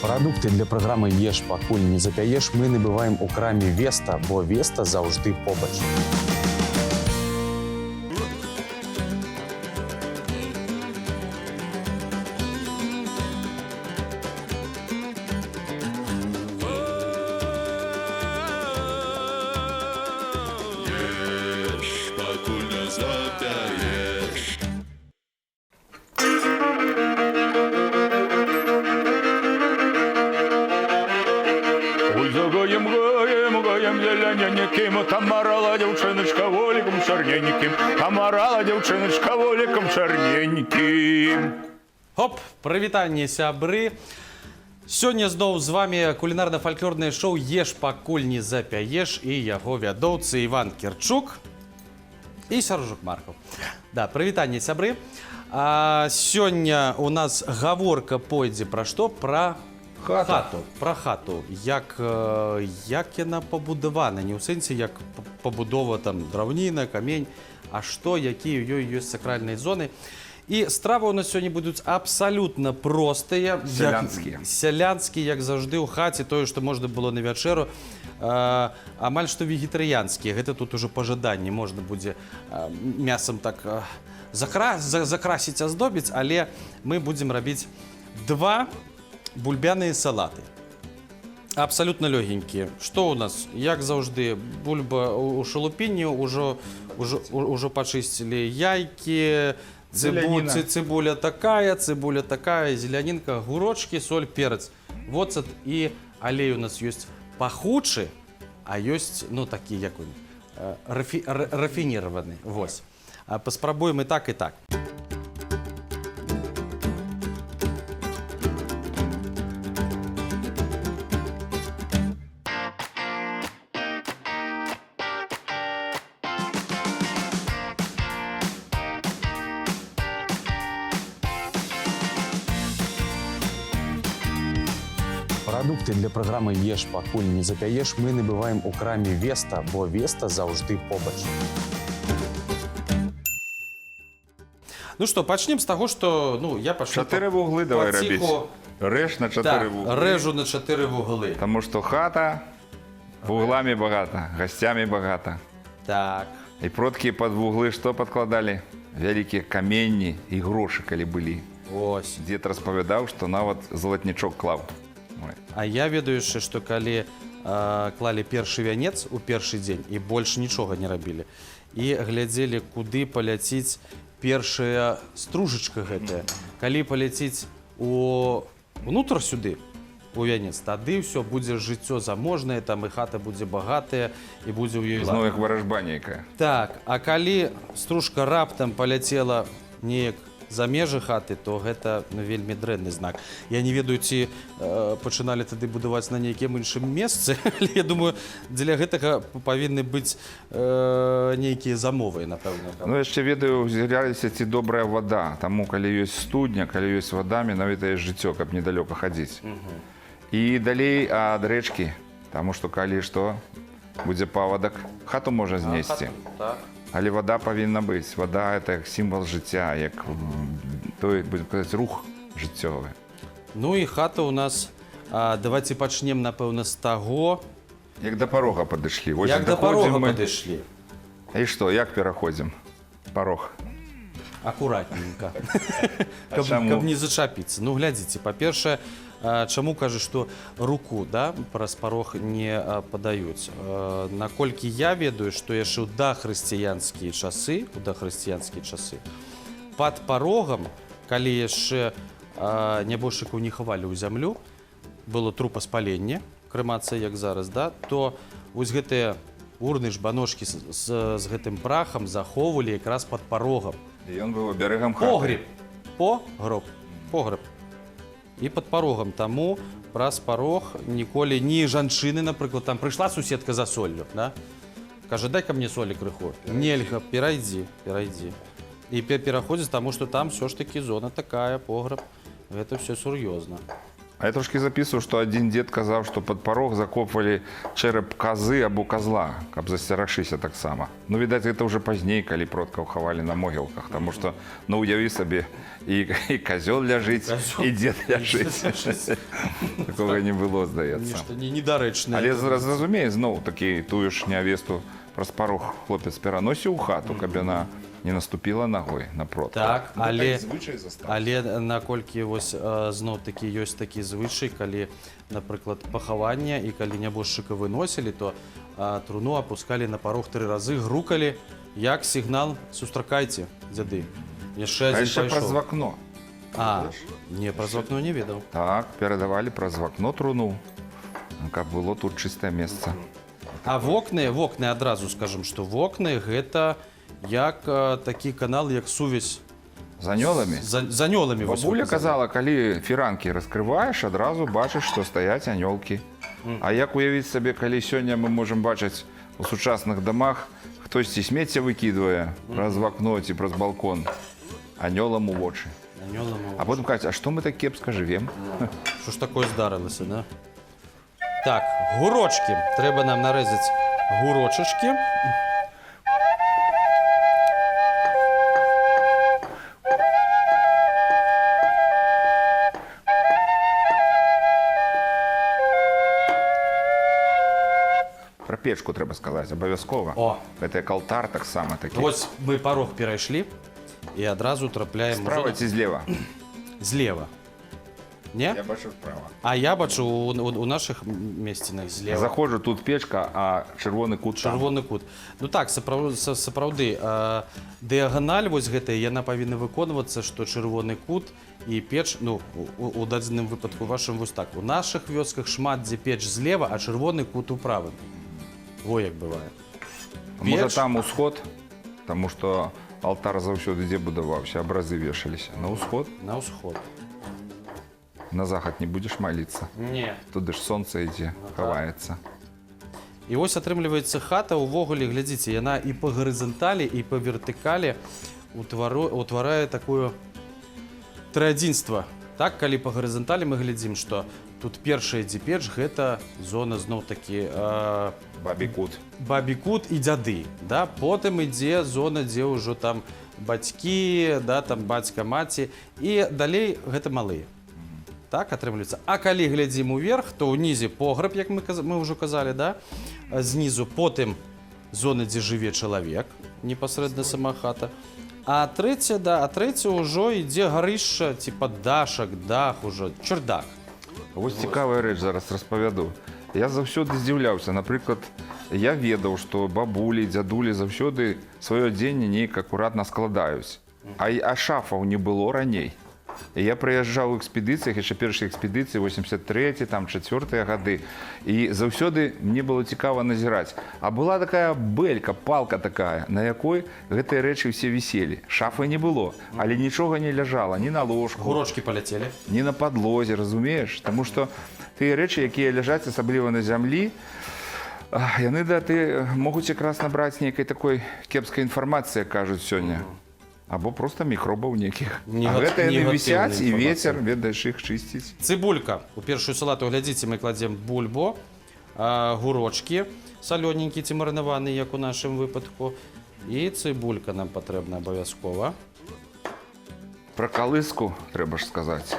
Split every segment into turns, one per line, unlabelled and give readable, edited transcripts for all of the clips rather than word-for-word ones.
Продукты для праграмы «Еш, пакуль не запяеш» мы набываем у краме «Веста», бо «Веста» заўжды побач.
Ешь, покуль не запяешь.
Ой, за гаем зелененьким, там морала девчоночка воликом черненьким, там морала девчоночка воликом черненьким.
Хоп, прывітанне сябры. Сёння зноў з вами кулінарна-фальклорнае шоу «Еш, пакуль не запяеш» і яго вядоўцы Іван Кірчук і Сяржук Маркаў. Да, прывітанне сябры. Сёння у нас гаворка пойдзе пра што? Пра хату. Пра хату. Як яна пабудавана, не ў сэнсе як пабудова там драўніна, камень, а што, якія ў ёй ёсць сакральныя зоны. І стравы у нас сёння будуць абсалютна простыя.
Сялянскія.
Сялянскія, як заўжды ў хаце, тое, што можна было на вячэру. Амаль што вегетарыянскія. Гэта тут ужо па жаданні. Можна будзе мясам так закрасіць, аздобіць, але мы будзем рабіць два бульбяныя салаты. Абсалютна лёгенькія. Што ў нас? Як заўжды, бульба ў шалупінні, ужо пачысцілі яйкі, цибуля такая, зелянінка, гурочки, соль, перец. Воцат і алей у нас ёсць пахучы, а ёсць, ну, такі, як он, рафініраваны. Вось. Паспрабуем і так, і так.
Продукты для праграмы «Еш, пакуль не запяеш» мы набываем у краме «Веста», бо «Веста» заўжды побач.
Ну што, пачнем з таго, што, ну, я пачну...
4 вуглы давай рабіць. Рэж на 4
Так,
вуглы.
рэжу на 4 вуглы.
Таму што хата вуглами багата, гасцямі багата.
Так.
І продкі пад вуглы што падкладалі? Вялікія каменні і грошы, калі былі.
Ось.
Дзед распавядаў, што нават залатнічок клаў.
А я ведаю яшчэ, што калі клалі першы вянец у першы дзень і больш нічога не рабілі, і глядзелі, куды паляціць першая стружачка гэтая. Калі паляціць унутр сюды, у вянец, тады ўсё будзе жыццё заможнае, там і хата будзе багатая, і будзе ў ёй
Зноў
лад.
як варажба нейкая.
Так, а калі стружка раптам паляцела неяк за межы хаты, то гэта вельмі дрэнны знак. Я не ведаю, ці пачыналі тады будаваць на нейкім іншым месцы, але я думаю, дзеля гэтага павінны быць нейкія замовы, напэўна.
Ну, яшчэ ведаю, з'яўляліся, ці добрая вада. Таму, калі ёсць студня, калі ёсць вада, менавіта ёсць жыццё, каб недалёка хадзіць. І далей ад рэчкі, таму што калі што, будзе павадак, хату можа знесці. Але вада павінна быць. Вада – это сімвал жыцця, як той, будем казаць, рух жыццёвы.
Ну і хата у нас, давайте пачнем, напэўна, з таго...
Як да парога падышлі.
Як да парога падышлі.
І што, як пераходзім? Парог.
Акуратненька.
Чаму?
Каб не зачапіцца. Ну, глядзіце, па-першае, чаму кажу, што руку, да, праз парог не падаюць? Наколькі я ведаю, што яшчэ ў дахрысціянскія часы, пад парогам, калі яшчэ нябожчыкаў не хавалі ў зямлю, было трупаспаленне, крэмацыя, як зараз, да, то вось гэтыя урны, жбаножкі з гэтым прахам захоўвалі якраз пад парогам.
І ён быў берагам хаты.
Погреб. І пад парогам. Таму праз парог ніколі ні жанчыны, напрыклад, там прыйшла суседка за соллю, да? Кажа, дай-ка мне солі крыху. Нельга, перайдзі. І пераходзіць, таму што там ўсё ж такі зона такая, погреб. Гэта ўсё сур'ёзна.
А я трошки записываю, что один дед казав, что под порог закопывали череп козы або козла, каб застерагшися так само. Ну, видать, это уже позднее, коли продков ховали на могилках, потому что, ну, уяви себе, и козел ляжить, и дед ляжить. Такого не было, здається.
Нешта недоречне.
Але зразумее, знову таки, тую ж невесту праз порог хлопець пераносив у хату, каб яна не наступила ногой на прод.
Так, але,
звичай застав.
але наколькі вось знов такі ёсць такі звычай, калі, напрыклад, пахавання і калі нябожчыка выносілі, то труну апускалі на парог 3 разы, грукалі, як сігнал «Сустракайце, дзяды». Яшчэ
А
адзін
яшчэ праз
пайшоў.
вакно.
Не, праз вакно не ведаў.
Так, перадавали праз вакно труну, каб было тут чыстае месца.
А вокны адразу скажам, што вокны гэта як такі канал, як сувязь
З анёламі.
з анёламі. вось
Бабуля
вы казалі.
казала, калі фіранкі раскрываеш, адразу бачыш, што стаяць анёлкі. А як уявіць сабе, калі сёння мы можам бачыць у сучасных дамах, хтосьці смецце выкідвае праз вакно ці праз балкон, анёлам у вочы.
Анёлам у
А потым кажуць, а што мы так кепска жывем?
Що ж такое здарилося, да? Так, гурочки. Треба нам нарезати гурочечки.
Про печку трэба сказаць, абавязкова.
О.
Гэта як алтар таксама такі.
Ось ми порог перайшлі і адразу трапляємо
Справа ці злева?
злева. Не?
Я бачу справа.
А я бачу у наших месцінах злева.
Заходжу, тут печка, а чырвоны кут там.
Чырвоны кут. Ну так, сапраўды, дыяганаль вось гэтая, яна павінна выконвацца, што чырвоны кут і печ, ну, у дадзеным выпадку вашым вось так. У нашых вёсках шмат дзе печ злева, а чырвоны кут у правым. Во як бывае.
Можа
Печ.
там усход, таму што алтар заўсёды дзе будаваўся, абразы вешаліся. На ўсход,
На ўсход.
на захад не будзеш маліцца.
Не.
Туды ж сонца ідзе, хаваецца.
І вось атрымліваецца хата ўвогуле, глядзіце, яна і па гарызанталі, і па вертыкалі утварае такое трыадзінства. Так, калі па гарызанталі мы глядзім, што тут першая ідзе печ, гэта зона зноў-такі
Бабі кут.
бабі кут і дзяды. Да? Потым ідзе зона, дзе ўжо там бацькі, да, там бацька, маці, і далей гэта малыя. Так, атрымліваецца. А калі глядзім уверх, то ўнізе пограб, як мы ўжо казалі, да? Знізу потым зона, дзе жыве чалавек, непасрэдна сама хата. А трэця ўжо ідзе гарышча, ці паддашак, дах ужо, чардак.
Вось цікавая рэч зараз распавяду. Я заўсёды здзіўляўся. Напрыклад, я ведаў, што бабулі, дзядулі заўсёды сваё адзенне неяк акуратна складаюць. А шафаў не было раней. І я прыязджаў у экспедыцыях, яшчэ першай экспедыцыі, 83-й, там, 4-е гады. І заўсёды мне было цікава назіраць. А была такая бэлька, палка такая, на якой гэтыя рэчы ўсе віселі. Шафы не было, але нічога не ляжала, ні на ложку,
Гурочки паляцелі.
ні на падлозе, разумееш? Таму што тыя рэчы, якія ляжаць асабліва на зямлі, яны могуць якраз набраць нейкай такой кепскай інфармацыі, кажуць сёння. Або проста мікробаў нейкіх. А гэта яны вісяць, і вецер, ведаеш, іх чысціць.
Цыбулька. У першую салату, глядзіце, мы кладзем бульбу, гурочки салёненькі ці марынаваныя, як у нашым выпадку. І цыбулька нам патрэбна абавязкова.
Пра калыску трэба ж сказаць.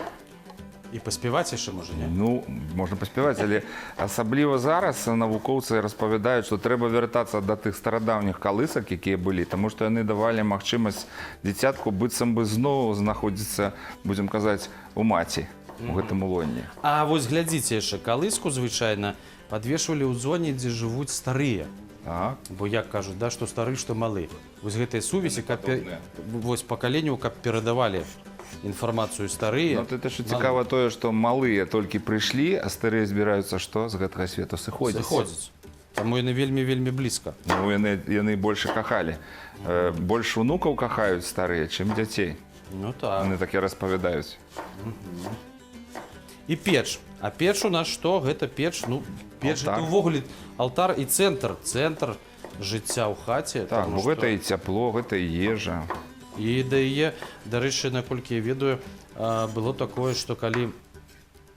І паспяваць яшчэ, можа, не?
Ну, можна паспяваць, але асабліва зараз навукоўцы распавядаюць, што трэба вяртацца да тых старадаўніх калысак, якія былі, таму што яны давалі магчымасць дзіцятку быццам бы зноў знаходзіцца, будзем казаць, у маці, у гэтым улонні.
А вось глядзіце яшчэ, калыску звычайна падвешвалі ў зоне, дзе жывуць старыя.
Так.
Бо як кажуць, да, што стары, што малы. Вось гэтыя сувязі, вось пакаленню, каб перадавалі інфармацыю старыя.
Ну, это ж цікава тое, што малыя толькі прыйшлі, а старыя збіраюцца што з гэтага свету сыходзяць.
Сыходзяць. Таму яны вельмі блізка.
Ну, яны больш кахалі. Больш унукаў кахаюць старыя, чым дзяцей.
Ну так.
Яны такі распавядаюць.
І печ. А печ у нас што? Гэта печ, ну, печ
Алтар.
гэта ўвогуле алтар і цэнтр жыцця ў хаце.
Так,
таму
бо гэта
што-
і цяпло, гэта і ежа.
І дае, дарэчы, наколькі я ведаю, было такое, што калі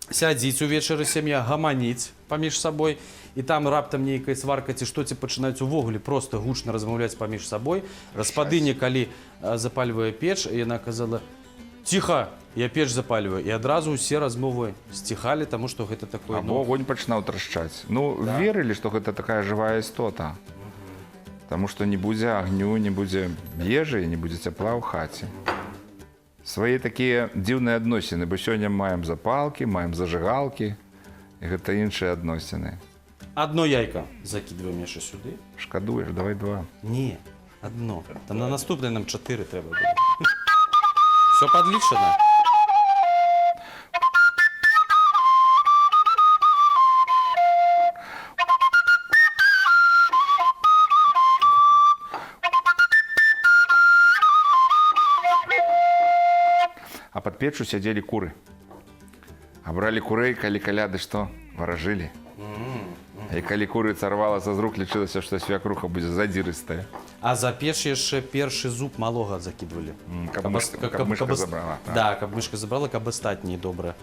сядзіць увечары сям'я, гаманіць паміж сабой, і там раптам нейкая сварка ці што, ці пачынаюць увогуле проста гучна размаўляць паміж сабой. Гаспадыня, калі запальвае печ, яна казала: «Ціха, я печ запальваю». І адразу ўсе размовы сціхалі, таму што гэта такое...
Або огонь пачынаў трашчаць. Ну, верылі, што гэта такая жывая істота. Таму што не будзе агню, не будзе ежы, не будзе цяпла ў хаце. Свае такія дзіўныя адносіны, бо сёння маем запалкі, маем зажыгалкі, і гэта іншыя адносіны.
Одно яйка закидываем яшчэ сюды.
Шкадуеш, давай 2.
Не, одно. Там на наступне нам 4 трэба буде. Все подлічано.
А пад печчу сядзелі куры. Абралі курэй, калі каляды што, варажылі. І калі курыца рвалася з рук, лічылася, што свякруха будзе задзірыстая.
А за печ яшчэ першы зуб малога закидывали.
Каб мышка забрала.
Да, каб мышка забрала, каб астатнія добра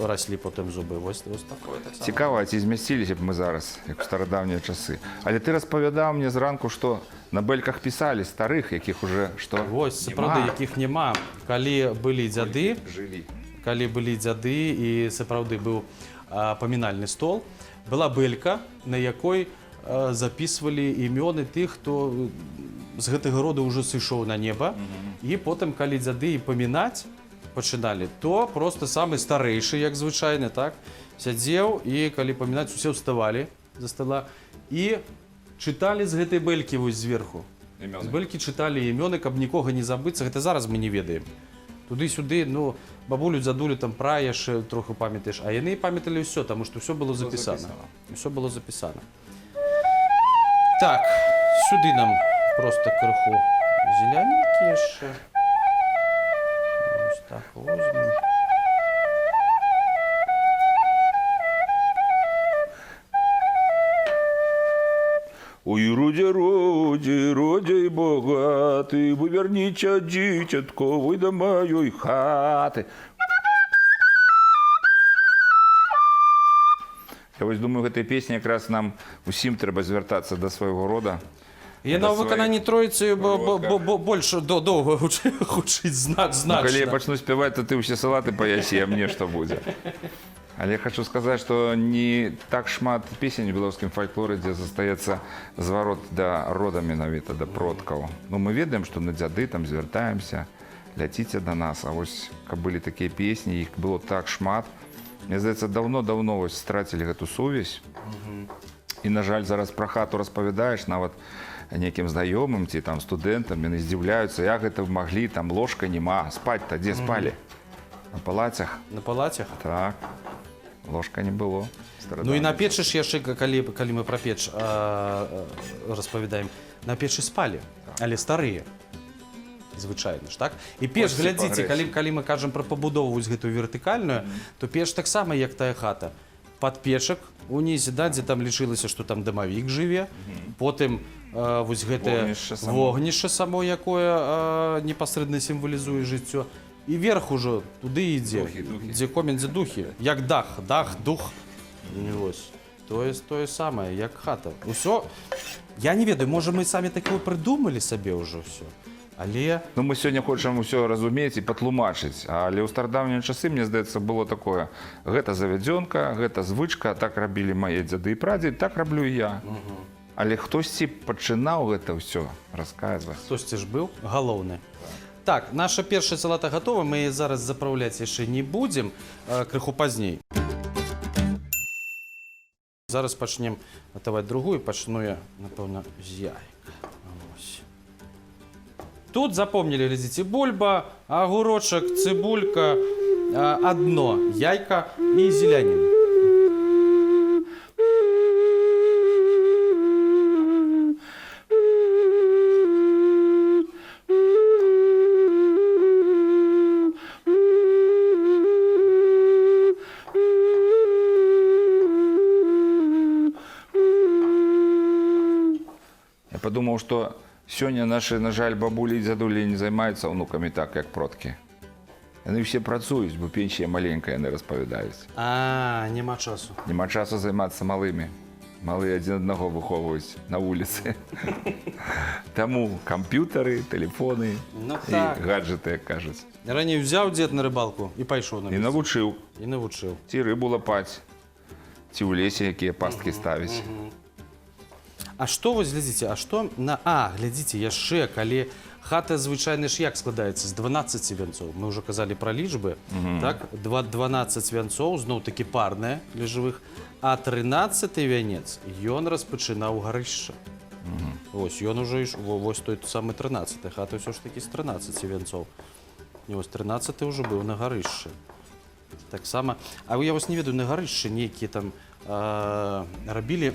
рослі потым зубы. Вось такое.
Цікава, ці змясціліся б мы зараз, як у старадаўнія часы. Але ты распавядаў мне зранку, што на бэльках пісалі старых, якіх уже што
Вось, сапраўды, якіх няма. Калі былі дзяды,
жылі.
І сапраўды быў памінальны стол, была бэлька, на якой записывалі імёны тых, хто з гэтага рода ўжо сышоў на неба. І потым, калі дзяды і памінаць пачыналі, то просто самы старэйшы, як звычайна, так, сядзеў, і калі памінаць, усе ўставалі за стола і чыталі з гэтай бэлькі вось зверху. З бэлькі чыталі імёны, каб нікога не забыцца. Гэта зараз мы не ведаем. Туды-сюды, ну, бабулю, дзядулю, там пра яшчэ троху памятаеш, а яны памяталі ўсё, таму што ўсё было запісана. Усё было запісана. Так, сюды нам просто крыху зеляненькі яшчэ. Ось так возьмем.
Ой, роде, роде, роде богатый, выверніться, дитятко, вы до моей хаты. Я вось думаю, гэтай песні якраз нам усім трэба звяртацца да свайго рода.
Яна ў выкананні Троіцы больш доўга гучыць значна.
Калі я пачну спяваць, то ты ўсе салаты паясі, а мне што будзе. Але я хочу сказаць, што не так шмат песень у беларускім фальклоры, дзе застаецца зварот да рода менавіта, да продкаў. Ну, мы ведаем, што на дзяды там звяртаемся, ляціце да нас. А вось, каб былі такія песні, іх было так шмат. Мне здаецца, даўно-даўно вось страцілі гэту сувязь. І, на жаль, зараз пра хату распавядаеш нават нейкім знаёмым ці там студэнтам, яны здзіўляюцца, як гэта маглі, там ложка няма, спаць-то дзе спалі? На палацях?
На палацях?
Так. Ложка не было.
Ну і на печы ж яшчэ, калі мы пра печ распавядаем, на печы спалі, але старыя. Звычайна ж, так? І печ, глядзіце, калі мы кажам пра пабудову вось гэтую вертыкальную, то печ таксама, як тая хата. Пад печак унізе, да, дзе там лічылася, што там дамавік жыве, потым вось гэтае вогнішча само, якое непасрэдна сімвалізуе жыццё. І верх ужо туды ідзе, дзе комін, дзе духі, як дах, дух. Вось, тое самае, як хата. Усё, я не ведаю, можа мы самі такое прыдумалі сабе ўжо ўсё, але...
Ну, мы сёння хочам усё разумець і патлумачыць, але ў старадаўнія часы, мне здаецца, было такое, гэта завядзёнка, гэта звычка, так рабілі мае дзяды і прадзеды, так раблю і я. Але хтосьці пачынаў гэта ўсё расказваць.
Хтосьці ж быў галоўны. Так, наша першая салата гатова, мы зараз запраўляць яшчэ не будзем, крыху пазней. Зараз пачнем гатаваць другую, пачну я, напэўна, з яйка. Тут запомнілі, глядзіце, бульба, агурочак, цыбулька, адно яйка і зеляніна.
Падумаў, што сёння нашы, на жаль, бабулі і дзядулі не займаюцца ўнукамі так, як продкі. Яны все працуюць, бо пенсія маленькая, яны распавядаюць.
А, нема часу.
Няма часу займацца малымі. Малыя адзін аднаго выхоўваюць на вуліцы. Таму камп'ютары, тэлефоны
Ну
і
так.
гаджеты, як кажуць.
Раней взяў дзед на рыбалку і пайшоў на
І
месца.
навучыў.
І навучыў.
Ці рыбу лапаць, ці ў лесе якія пасткі ставіць.
А што вось глядзіце, а што на глядзіце яшчэ, калі хата звычайна ж як складаецца з 12 вянцоў. Мы ўжо казалі пра лічбы, так? 12 вянцоў, зноў такі парныя для жывых, а 13-й вянец ён распачынаў гарышча. Вось ён ужо вось той самы 13-й, хата ўсё ж такі з 13 вянцоў. І вось 13-й ўжо быў на гарышчы. Таксама, а я вось не ведаю, на гарышчы нейкія там рабілі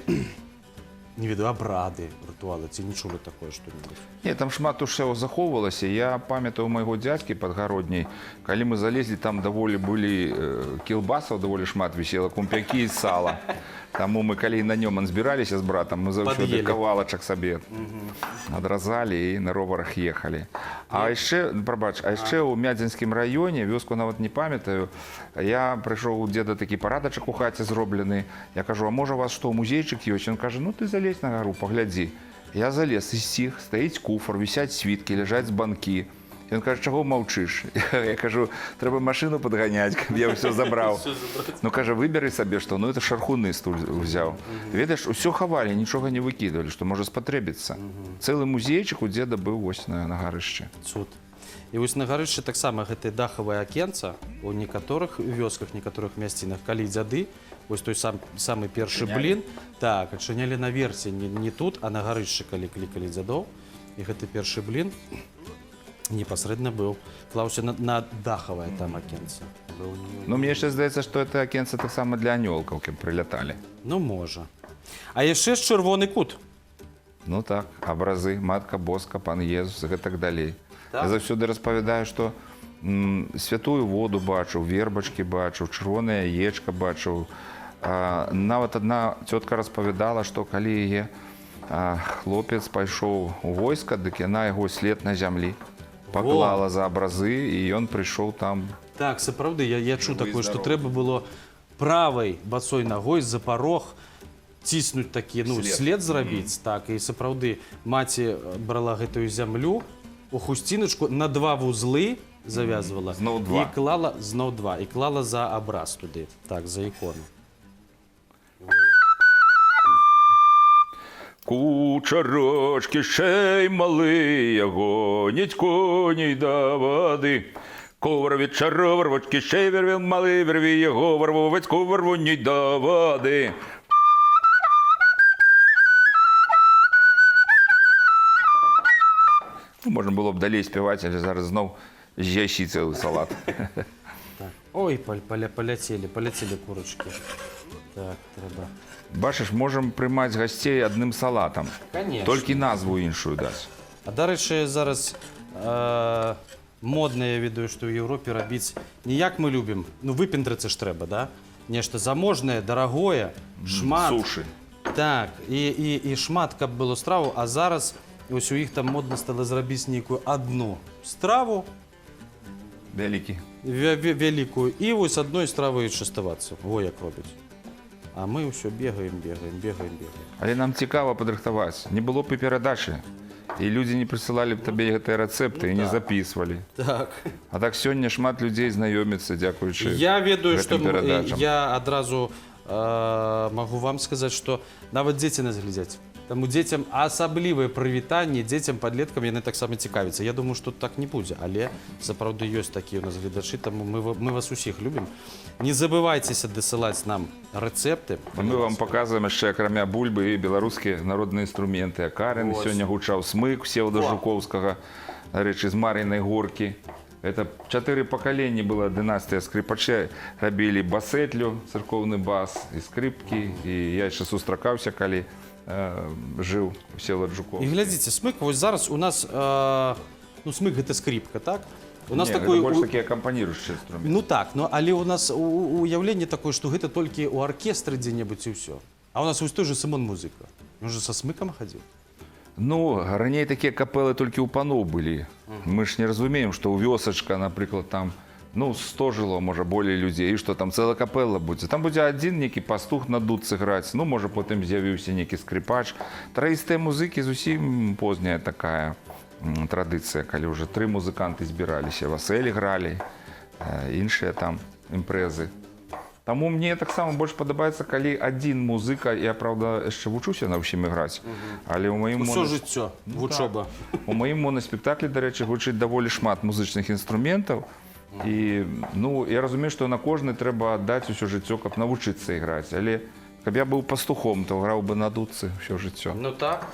не ведаю, абрады, рытуалы, ці не чулі такое што-небудзь?
Не, там шмат усяго захоўвалася. Я памятаю майго дзядзькі падгародняй, калі мы залезлі, там даволі былі кілбасаў, даволі шмат вісела, кумпякі і сала. Таму мы, калі на нёман збіраліся з братам, мы заўсёды
Пад'елі.
кавалачак сабе адразалі і на роварах ехалі. А яшчэ, прабач, а яшчэ ў Мядзенскім раёне, вёску нават не памятаю, я прыйшоў у дзеда такі парадачак у хаце зроблены. Я кажу, а можа у вас што, музейчык ёсць? Ён кажа, ну ты залезь на гару, паглядзі. Я залез, из сіх стаіць куфар, вісяць світкі, ляжаць банкі. Ён кажа, чаго маўчыш? Я кажу, трэба машыну падганяць, каб я ўсё забраў. Ну, кажа, выберы сабе што, ну это шархуны стуль узяў. Ведаеш, усё хавалі, нічога не выкідвалі, што можа спатрэбіцца. Цэлы музейчык у дзеда быў вось на гарышчы.
Цуд. І вось на гарышчы таксама гэтае дахавае акенца у некаторых вёсках, некаторых мясцінах, калі дзяды, вось той самы першы блін, так, адчынялі наверсе, не тут, а на гарышчы, калі клікалі дзядоў. І гэты першы блін непасрэдна быў, клаўся на дахавае там акенца.
Ну, мне яшчэ здаецца, што это акенца таксама для анёлкаў, каб прыляталі.
Ну, можа. А яшчэ ж чырвоны кут.
Ну так, абразы, матка Боска, пан Езус, гэтак далей.
Так?
Я заўсёды распавядаю, што святую воду бачыў, вербачкі бачыў, чырвонае яечка бачыў. Нават адна цётка распавядала, што калі яе хлопец пайшоў у войска, дык яна яго след на зямлі паклала за абразы, і ён прыйшоў там.
Так, сапраўды, я чуў такое, што трэба было правай бацой нагой за парог ціснуць такі, ну, след зрабіць. Так, і сапраўды маці брала гэтую зямлю, у хусціначку на 2 вузлы завязвала.
Зноў 2.
І клала, зноў 2, і клала за абраз туды, так, за ікону.
Кучарочки ще й малыя, гоняць коней да вады. Ковар вечаро, варвочки ще й вервел малый, верви яго, варвовецьку варвуней да вады. Можна було б далей співати, але зараз знов з'ясі цілий салат.
Так. Ой, поляцелі курочки. Так, трэба.
Бачиш, можемо приймати гостей одним салатом.
Конечно.
Тільки назву іншою дати.
А дарэчы, зараз модна, я ведаю, што ў Еўропе рабіць не як мы любім, ну выпендрыцца ж трэба, да? Нешта заможнае, дарагое, шмат.
Суші.
Так, і шмат, каб было страву, а зараз ось у іх там модна стала зрабіць нейкую адну страву,
Вялікі.
вялікую, і вось адной стравою частавацца. Во як робяць. А мы ўсё бегаем.
Але нам цікава падрыхтаваць. Не было б і перадачы. І людзі не прысылалі б табе гэтыя рэцэпты і не запісвалі.
Так.
А так сёння шмат людзей знаёміцца, дзякуючы
Я ведаю, што
гэтым перадачам.
я адразу магу вам сказаць, што нават дзеці нас глядзяць. Таму дзецям асаблівае прывітанне, дзецям, падлеткам яны таксама цікавяцца. Я думаю, што так не будзе, але сапраўды ёсць такія ў нас гледачы, таму мы вас усіх любім. Не забывайцеся дасылаць нам рэцэпты.
Мы вам паказваем яшчэ, акрамя бульбы, і беларускія народныя інструменты. Акарин сёння гучаў смык Всеволода Жуковскага, дарэчы, з Мар'інай горкі. Это 4 пакаленні была дынастыя скрипачэ, рабілі басэтлю, царкоўны бас, і скрипкі, і я яшчэ сустракаўся, калі жыў Всеволод Жуков.
І глядзіце, смык, вось зараз у нас, ну смык гэта скрипка, так? У нас
Не,
такой,
гэта больш такі акампаніруючы інструмент.
ну так, ну, але у нас уяўленне такое, што гэта толькі ў аркестры дзе-небудзь і ўсё. А у нас вось той же Сымон музыка. Ён же са смыкам хадзіў.
Ну, раней такія капэлы толькі ў паноў былі. Мы ж не разумеем, што ў вёсачка, напрыклад, там ну, 100 жыло, може, более людей, і што там цела капелла будзе. Там будзе адзін некі пастух на дудцы граць, ну, можа, потым з'явіўся некі скрипач. Траістыя музыкі зусім позняя такая традыцыя, калі ўжо 3 музыканты збіраліся, васэлі гралі, іншыя там імпрэзы. Таму мне таксама больш падабаецца, калі адзін музыка, я, праўда, яшчэ вучуся на ўсім іграць, але ў маім
Усё жыццё, вучоба.
у маім моноспектаклі, дарэчы, гучыць даволі шмат музычных інструментаў. І, ну, я разумею, што на кожны трэба аддаць усё жыццё, каб навучыцца іграць. Але каб я быў пастухом, то граў бы на дудцы ўсё жыццё.
Ну так.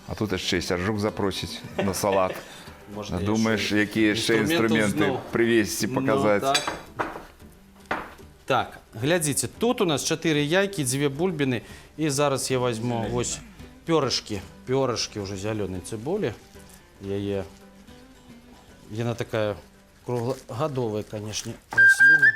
А тут яшчэ Сяржук запросіць на салат.
Можна
Думаеш, якія яшчэ
інструментаў
інструменты
зноў.
прывезці, паказаць?
Ну, так. Так, глядзіце, тут у нас 4 яйкі, 2 бульбіны, і зараз я возьму вось пёрышкі ўжо зялёнай цыбулі. Яна такая круглагадовая, канешне, расліна.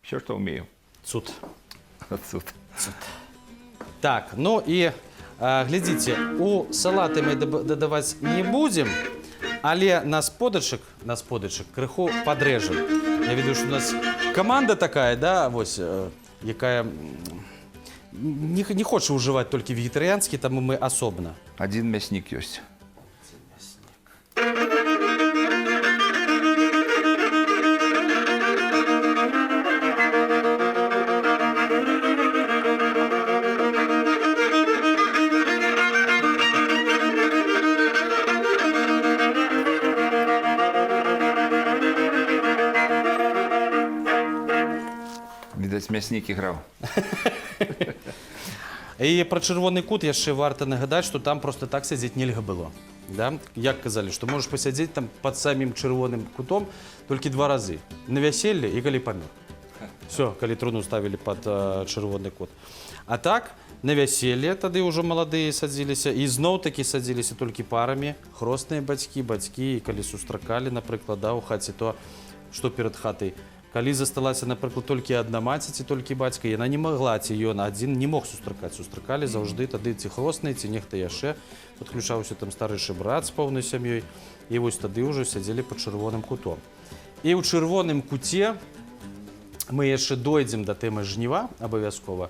Все, што ўмею.
Цуд.
Цуд.
Так, ну і глядзіце, у салаты мы дадаваць не будзем, але на сподачак крыху падрэжам. Я ведаю, што у нас каманда такая, да, вось, якая не хоча ўжываць толькі вегетарыянскі, таму мы асобна.
Адзін мяснік ёсць. Відаць, мяснік іграў.
І пра чырвоны кут яшчэ варта нагадаць, што там проста так сядзець нельга было. Да? Як казалі, што можаш пасядзець там пад самім чырвоным кутом толькі 2 разы. На вяселле і калі памёр. Все, калі труну ставілі пад чырвоны кут. А так, на вяселле тады ўжо маладыя садзіліся, і зноў-такі садзіліся толькі парамі. Хросныя бацькі, і калі сустракалі, напрыклад, да, у хаце, то што перад хатай. Калі засталася, напрыклад, толькі адна маці ці толькі бацька, яна не магла, ці ён адзін не мог сустракаць. Сустракалі заўжды тады ці хросныя, ці нехта яшчэ. Падключаўся там старэйшы брат з поўнай сям'ёй. І вось тады ўжо сядзелі пад чырвоным кутом. І ў чырвоным куце мы яшчэ дойдзем да тэмы жніва абавязкова.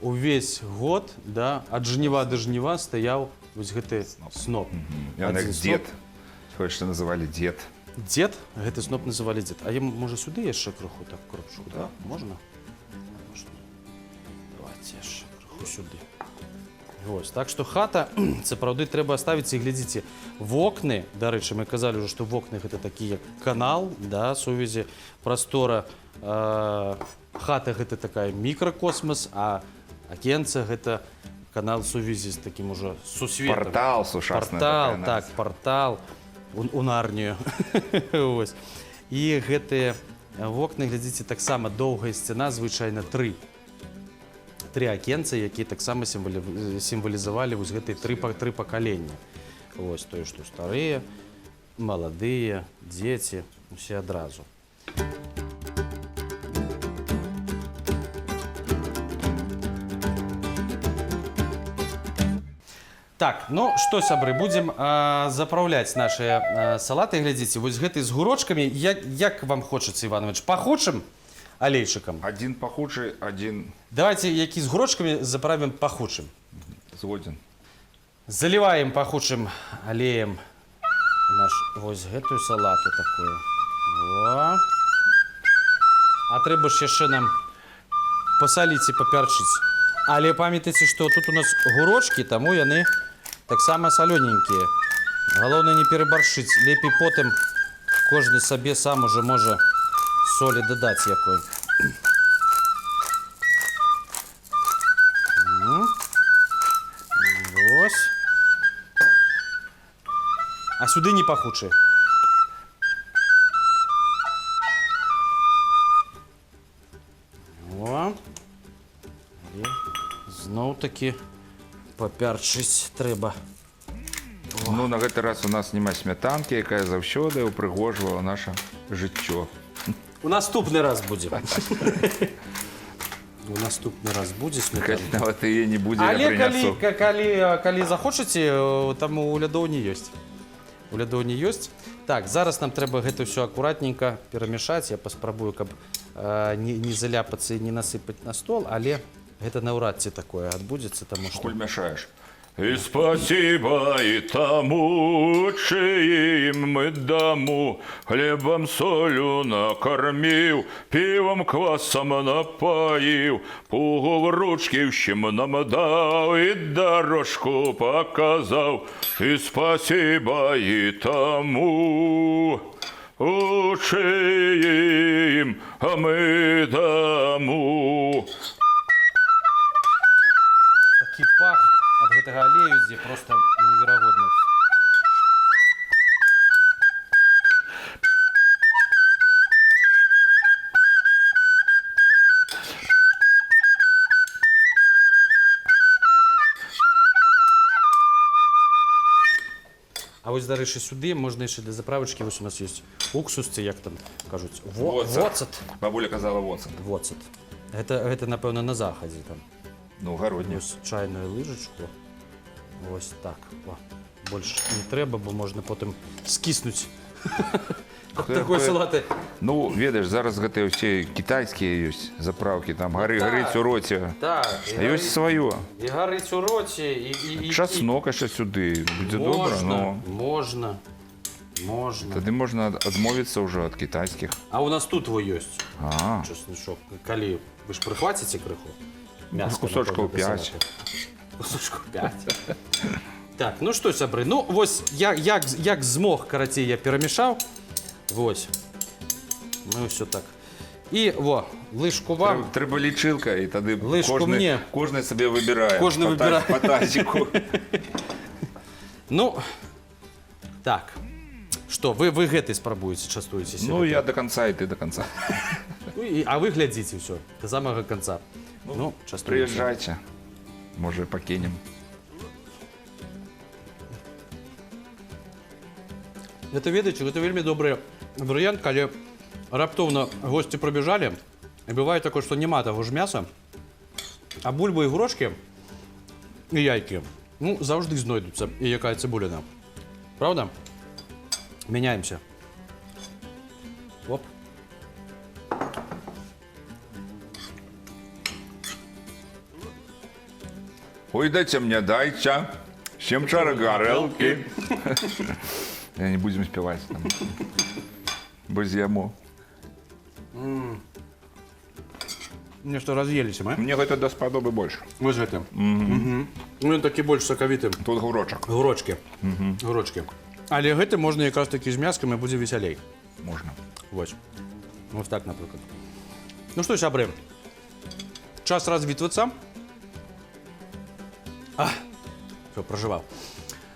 Увесь год, да, ад жніва да жніва стаяў вось гэты сноп.
Ён як дзед. Хоча называлі дзед.
Дзед? Гэты сноп называлі дзед. А я, можа, сюды яшчэ крыху так кропчуку, да? Можна? Можна. Давайте яшчэ крыху сюды. Вось. Так што хата, сапраўды, трэба ставіць. І глядзіце, вокны, дарэчы, мы казалі ўжо, што вокны гэта такі як канал, да, сувязі, прастора. Хата гэта такая мікракосмас, а акенца гэта канал сувязі з такім ужо сусветам.
Партал сучасная.
Партал, так, партал. У нарнію. І гэтыя вокны, глядзіце, таксама доўгая сцяна, звычайна 3 акенцы, якія таксама сімвалізавалі вось гэтыя 3 пакалення. Вось тое, што старыя, маладыя, дзеці, усе адразу. Так, ну што, сябры, будзем запраўляць нашыя салаты. Глядзіце, вось гэты з гурочкамі. Як вам хочацца, Іванович? Пахучым алейчыкам?
Адзін пахучы, адзін...
Давайте, які з гурочкамі, заправім пахучым.
Згодзін.
Заліваем пахучым алеем наш вось гэтую салату такую. Во. А трэба ж яшчэ нам пасаліць і папярчыць. Але памятайце, што тут у нас гурочкі, таму яны таксама салёненькія. Галоўнае не перабаршыць. Лепей потым кожны сабе сам уже можа солі дадаць якой. Вось. А сюды не пахучы. зноў такі папярчыць трэба.
Ну, на гэты раз у нас няма смятанкі, якая заўсёды ўпрыгожвала наша жыццё.
У наступны раз будзе. У наступны раз будзе сметанка.
Нават яе не будзе, я
Але
прынясу.
калі захочаце, там у лядоўні ёсць. У лядоўні ёсць. Так, зараз нам трэба гэта ўсё акуратненька перамяшаць. Я паспрабую, каб не заляпацца і не насыпаць на стол, але гэта наўрад ці такое адбудзецца, таму што...
Коль мяшаеш.
И спасибо и тому, чьим мы дому хлебом солью накормил, пивом квасом напоил, пугу в ручки вщем нам дал и дорожку показал. И спасибо и тому, чьим мы дому.
Такі пах ад гэтага алею ідзе проста неверагодны. А вось, дарэчы, сюды можна яшчэ для заправачкі, вось у нас ёсць уксус, ці як там кажуць, воцат.
Бабуля казала воцат.
Воцат. Гэта, напэўна, на захадзе там.
Ну, гародні.
Вось чайную лыжачку. Вось так. О, больш не трэба, бо можна потым скіснуць. Такой салаты.
Ну, ведаеш, зараз гэтыя ўсе кітайскія ёсць заправкі, там гарыць у роце.
Так.
А ёсць сваё.
І гарыць у роце, і...
Часнок яшчэ сюды. Будзе добра, но...
Можна.
Тады можна адмовіцца ўжо ад кітайскіх.
А у нас тут во ёсць.
А,
Часнычок. Калі вы ж прыхваціце крыху?
кусочкаў 5.
Кусочкаў 5. Так, ну што, сябры, ну вось як змог, карацей, я перамешаў. Вось. Ну ўсё так. І, во, лыжку вам.
Трэба лічылка, і тады
Лыжку мне.
кожны сабе выбірае.
Кожны выбірае.
Па тазіку.
Ну, так. Што, вы гэтай спрабуеце, частуецеся?
Ну, я до конца, і ты до конца.
А вы глядзіце ўсё, да самага канца. Ну, частуеце.
Прыязджайце. Можа, пакінем.
Гэта, ведаеце, гэта вельмі добры варыянт, калі раптоўна госці прабежалі, і бывае такое, што няма таго ж мяса, а бульбы і грушкі і яйкі, ну, заўжды знойдуцца, і якая цыбуліна. Правда? Мяняемся. Оп.
Ой, дайте мне, дайте. Чем чары гарэлкі. Не будем спевать. Без яму.
Нешта раз'еліся, мы?
Мне гэта даспадобы больш.
Вось гэта. Ну, ён такі больш сакавіты.
Тут гурочак.
Гурочкі. Гурочкі. Але гэты можна якраз такі з мяскам і будзе весялей.
Можна.
Вось. Вось так, напрыклад. Ну што, сябры, час развітвацца. Всё, пражываў.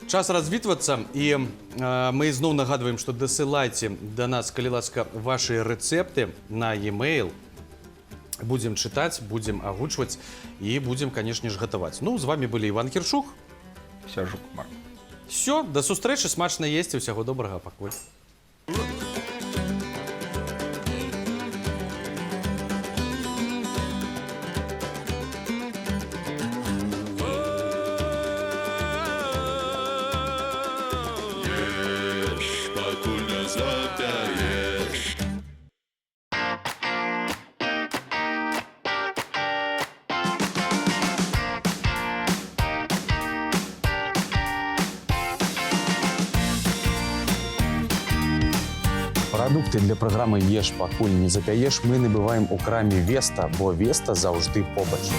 Час развітвацца, і мы зноў нагадваем, што дасылайце да нас, калі ласка, вашы рэцэпты на e-mail. Будзем чытаць, будзем агучваць і будзем, канешне ж, гатаваць. Ну, з вами былі Іван Кіршук.
Сяжук Марк.
Всё, да сустрэчы, смачна есці, усяго добрага, пакуль.
Ешь, покуль не запяешь.
Прадукты для праграмы «Еш, пакуль не запяеш» мы набываем у краме «Веста», бо «Веста» заўжды побач.